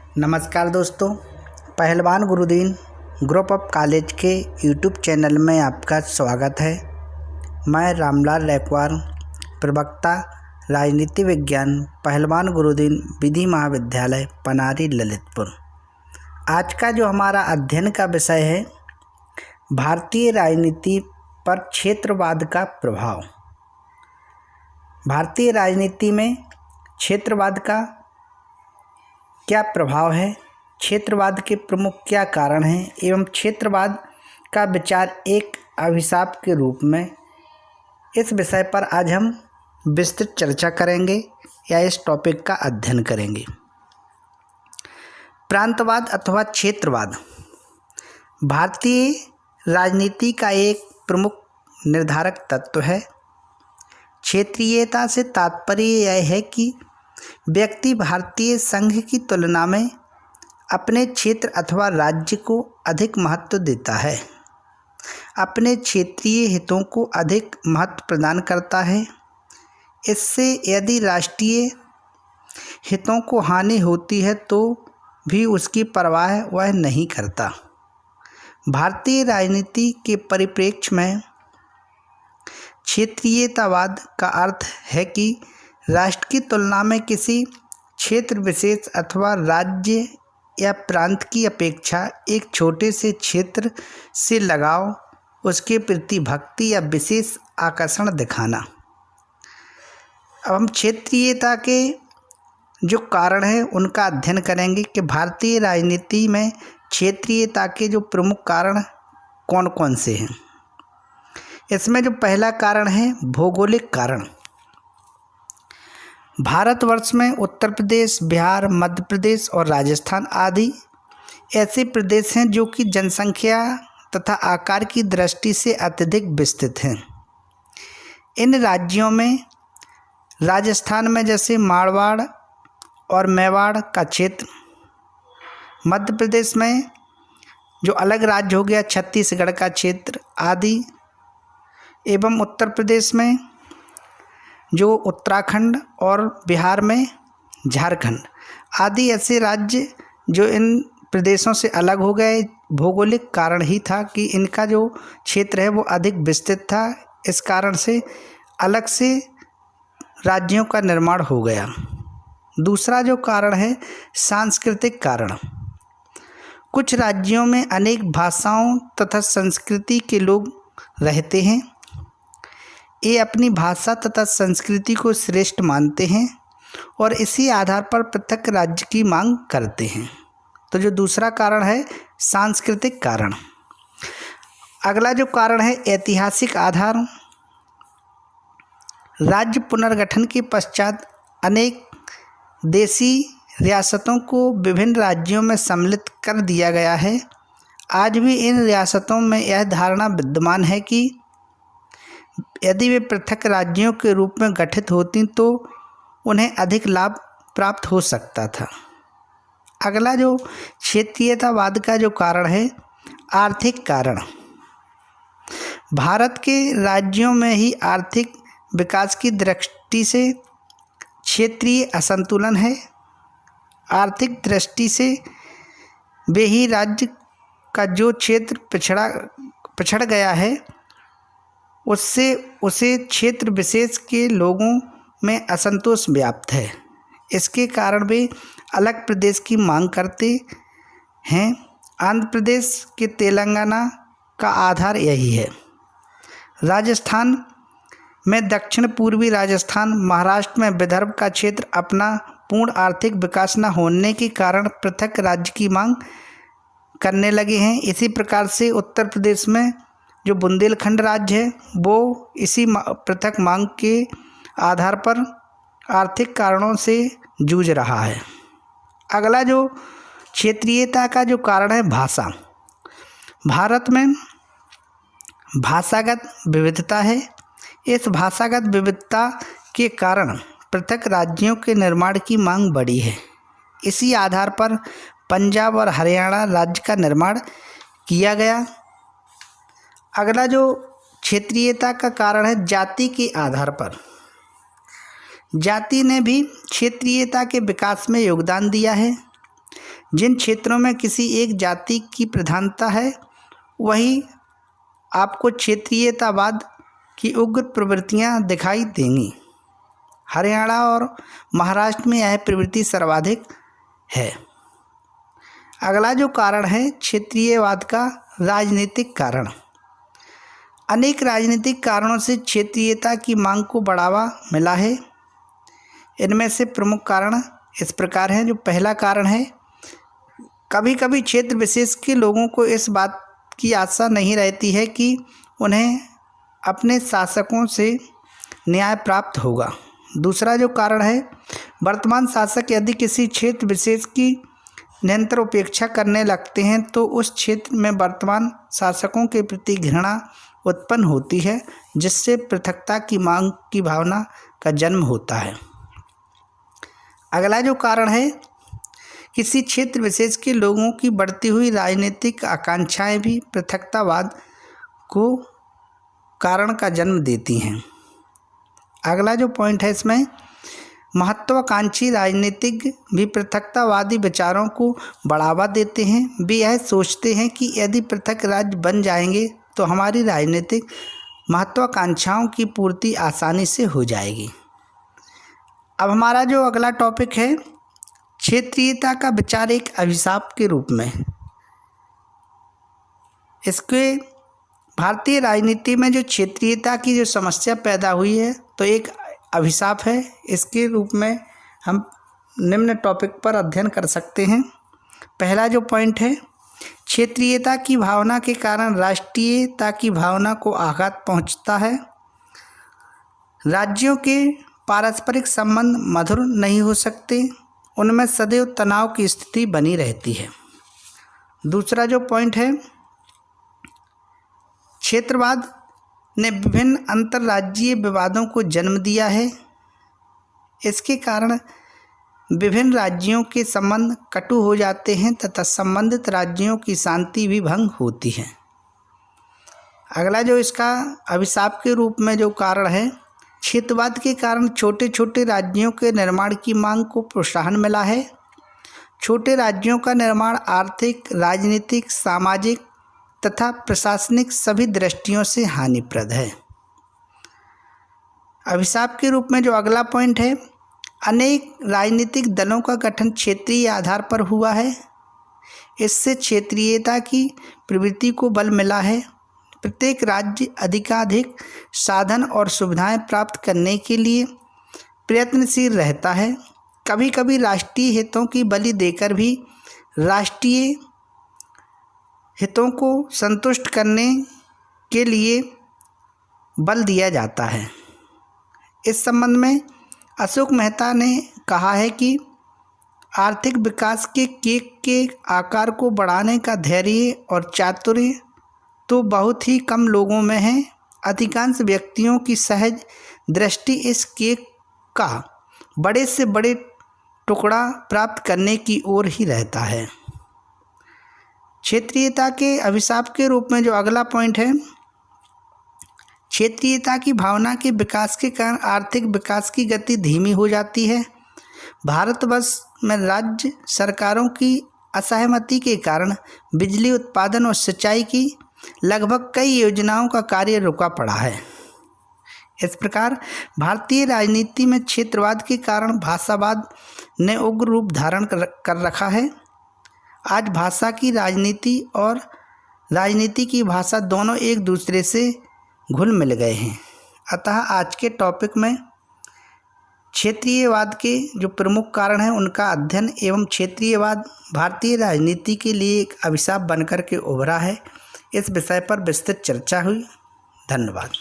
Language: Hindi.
नमस्कार दोस्तों, पहलवान गुरुदीन ग्रुप ऑफ कॉलेज के यूट्यूब चैनल में आपका स्वागत है। मैं रामलाल रैकवार, प्रवक्ता राजनीति विज्ञान, पहलवान गुरुदीन विधि महाविद्यालय पनारी ललितपुर। आज का जो हमारा अध्ययन का विषय है, भारतीय राजनीति पर क्षेत्रवाद का प्रभाव। भारतीय राजनीति में क्षेत्रवाद का क्या प्रभाव है, क्षेत्रवाद के प्रमुख क्या कारण हैं एवं क्षेत्रवाद का विचार एक अभिशाप के रूप में, इस विषय पर आज हम विस्तृत चर्चा करेंगे या इस टॉपिक का अध्ययन करेंगे। प्रांतवाद अथवा क्षेत्रवाद भारतीय राजनीति का एक प्रमुख निर्धारक तत्व है। क्षेत्रीयता से तात्पर्य यह है कि व्यक्ति भारतीय संघ की तुलना में अपने क्षेत्र अथवा राज्य को अधिक महत्व देता है, अपने क्षेत्रीय हितों को अधिक महत्व प्रदान करता है। इससे यदि राष्ट्रीय हितों को हानि होती है तो भी उसकी परवाह वह नहीं करता। भारतीय राजनीति के परिप्रेक्ष्य में क्षेत्रीयतावाद का अर्थ है कि राष्ट्र की तुलना में किसी क्षेत्र विशेष अथवा राज्य या प्रांत की अपेक्षा एक छोटे से क्षेत्र से लगाव, उसके प्रति भक्ति या विशेष आकर्षण दिखाना। अब हम क्षेत्रीयता के जो कारण हैं उनका अध्ययन करेंगे कि भारतीय राजनीति में क्षेत्रीयता के जो प्रमुख कारण कौन कौन से हैं। इसमें जो पहला कारण है भौगोलिक कारण। भारतवर्ष में उत्तर प्रदेश, बिहार, मध्य प्रदेश और राजस्थान आदि ऐसे प्रदेश हैं जो कि जनसंख्या तथा आकार की दृष्टि से अत्यधिक विस्तृत हैं। इन राज्यों में राजस्थान में जैसे मारवाड़ और मेवाड़ का क्षेत्र, मध्य प्रदेश में जो अलग राज्य हो गया छत्तीसगढ़ का क्षेत्र आदि, एवं उत्तर प्रदेश में जो उत्तराखंड और बिहार में झारखंड आदि ऐसे राज्य जो इन प्रदेशों से अलग हो गए। भौगोलिक कारण ही था कि इनका जो क्षेत्र है वो अधिक विस्तृत था, इस कारण से अलग से राज्यों का निर्माण हो गया। दूसरा जो कारण है सांस्कृतिक कारण। कुछ राज्यों में अनेक भाषाओं तथा संस्कृति के लोग रहते हैं। ये अपनी भाषा तथा संस्कृति को श्रेष्ठ मानते हैं और इसी आधार पर पृथक राज्य की मांग करते हैं। तो जो दूसरा कारण है सांस्कृतिक कारण। अगला जो कारण है ऐतिहासिक आधार। राज्य पुनर्गठन के पश्चात अनेक देशी रियासतों को विभिन्न राज्यों में सम्मिलित कर दिया गया है। आज भी इन रियासतों में यह धारणा विद्यमान है कि यदि वे पृथक राज्यों के रूप में गठित होती तो उन्हें अधिक लाभ प्राप्त हो सकता था। अगला जो क्षेत्रीयतावाद का जो कारण है आर्थिक कारण। भारत के राज्यों में ही आर्थिक विकास की दृष्टि से क्षेत्रीय असंतुलन है। आर्थिक दृष्टि से वे ही राज्य का जो क्षेत्र पिछड़ गया है उससे उसे क्षेत्र विशेष के लोगों में असंतोष व्याप्त है। इसके कारण वे अलग प्रदेश की मांग करते हैं। आंध्र प्रदेश के तेलंगाना का आधार यही है। राजस्थान में दक्षिण पूर्वी राजस्थान, महाराष्ट्र में विदर्भ का क्षेत्र अपना पूर्ण आर्थिक विकास न होने के कारण पृथक राज्य की मांग करने लगे हैं। इसी प्रकार से उत्तर प्रदेश में जो बुंदेलखंड राज्य है वो इसी पृथक मांग के आधार पर आर्थिक कारणों से जूझ रहा है। अगला जो क्षेत्रीयता का जो कारण है भाषा। भारत में भाषागत विविधता है। इस भाषागत विविधता के कारण पृथक राज्यों के निर्माण की मांग बढ़ी है। इसी आधार पर पंजाब और हरियाणा राज्य का निर्माण किया गया। अगला जो क्षेत्रीयता का कारण है जाति के आधार पर। जाति ने भी क्षेत्रीयता के विकास में योगदान दिया है। जिन क्षेत्रों में किसी एक जाति की प्रधानता है वहीं आपको क्षेत्रीयतावाद की उग्र प्रवृत्तियां दिखाई देंगी। हरियाणा और महाराष्ट्र में यह प्रवृत्ति सर्वाधिक है। अगला जो कारण है क्षेत्रीयवाद का राजनीतिक कारण। अनेक राजनीतिक कारणों से क्षेत्रीयता की मांग को बढ़ावा मिला है। इनमें से प्रमुख कारण इस प्रकार हैं। जो पहला कारण है, कभी कभी क्षेत्र विशेष के लोगों को इस बात की आशा नहीं रहती है कि उन्हें अपने शासकों से न्याय प्राप्त होगा। दूसरा जो कारण है, वर्तमान शासक यदि किसी क्षेत्र विशेष की निरंतर उपेक्षा करने लगते हैं तो उस क्षेत्र में वर्तमान शासकों के प्रति घृणा उत्पन्न होती है, जिससे पृथकता की मांग की भावना का जन्म होता है। अगला जो कारण है, किसी क्षेत्र विशेष के लोगों की बढ़ती हुई राजनीतिक आकांक्षाएं भी पृथकतावाद को कारण का जन्म देती हैं। अगला जो पॉइंट है इसमें, महत्वाकांक्षी राजनीतिक भी पृथकतावादी विचारों को बढ़ावा देते हैं। वे यह सोचते हैं कि यदि पृथक राज्य बन जाएंगे तो हमारी राजनीतिक महत्वाकांक्षाओं की पूर्ति आसानी से हो जाएगी। अब हमारा जो अगला टॉपिक है, क्षेत्रीयता का विचार एक अभिशाप के रूप में। इसके भारतीय राजनीति में जो क्षेत्रीयता की जो समस्या पैदा हुई है तो एक अभिशाप है। इसके रूप में हम निम्न टॉपिक पर अध्ययन कर सकते हैं। पहला जो पॉइंट है, क्षेत्रीयता की भावना के कारण राष्ट्रीयता की भावना को आघात पहुंचता है। राज्यों के पारस्परिक संबंध मधुर नहीं हो सकते, उनमें सदैव तनाव की स्थिति बनी रहती है। दूसरा जो पॉइंट है, क्षेत्रवाद ने विभिन्न अंतर्राज्यीय विवादों को जन्म दिया है। इसके कारण विभिन्न राज्यों के संबंध कटु हो जाते हैं तथा संबंधित राज्यों की शांति भी भंग होती है। अगला जो इसका अभिशाप के रूप में जो कारण है, क्षेत्रवाद के कारण छोटे छोटे राज्यों के निर्माण की मांग को प्रोत्साहन मिला है। छोटे राज्यों का निर्माण आर्थिक, राजनीतिक, सामाजिक तथा प्रशासनिक सभी दृष्टियों से हानिप्रद है। अभिशाप के रूप में जो अगला पॉइंट है, अनेक राजनीतिक दलों का गठन क्षेत्रीय आधार पर हुआ है। इससे क्षेत्रीयता की प्रवृत्ति को बल मिला है। प्रत्येक राज्य अधिकाधिक साधन और सुविधाएं प्राप्त करने के लिए प्रयत्नशील रहता है। कभी कभी राष्ट्रीय हितों की बलि देकर भी राष्ट्रीय हितों को संतुष्ट करने के लिए बल दिया जाता है। इस संबंध में अशोक मेहता ने कहा है कि आर्थिक विकास के केक के आकार को बढ़ाने का धैर्य और चातुर्य तो बहुत ही कम लोगों में है। अधिकांश व्यक्तियों की सहज दृष्टि इस केक का बड़े से बड़े टुकड़ा प्राप्त करने की ओर ही रहता है। क्षेत्रीयता के अभिशाप के रूप में जो अगला पॉइंट है, क्षेत्रीयता की भावना के विकास के कारण आर्थिक विकास की गति धीमी हो जाती है। भारतवर्ष में राज्य सरकारों की असहमति के कारण बिजली उत्पादन और सिंचाई की लगभग कई योजनाओं का कार्य रुका पड़ा है। इस प्रकार भारतीय राजनीति में क्षेत्रवाद के कारण भाषावाद ने उग्र रूप धारण कर रखा है। आज भाषा की राजनीति और राजनीति की भाषा दोनों एक दूसरे से घुल मिल गए हैं। अतः आज के टॉपिक में क्षेत्रीयवाद के जो प्रमुख कारण हैं उनका अध्ययन एवं क्षेत्रीयवाद भारतीय राजनीति के लिए एक अभिशाप बनकर के उभरा है, इस विषय पर विस्तृत चर्चा हुई। धन्यवाद।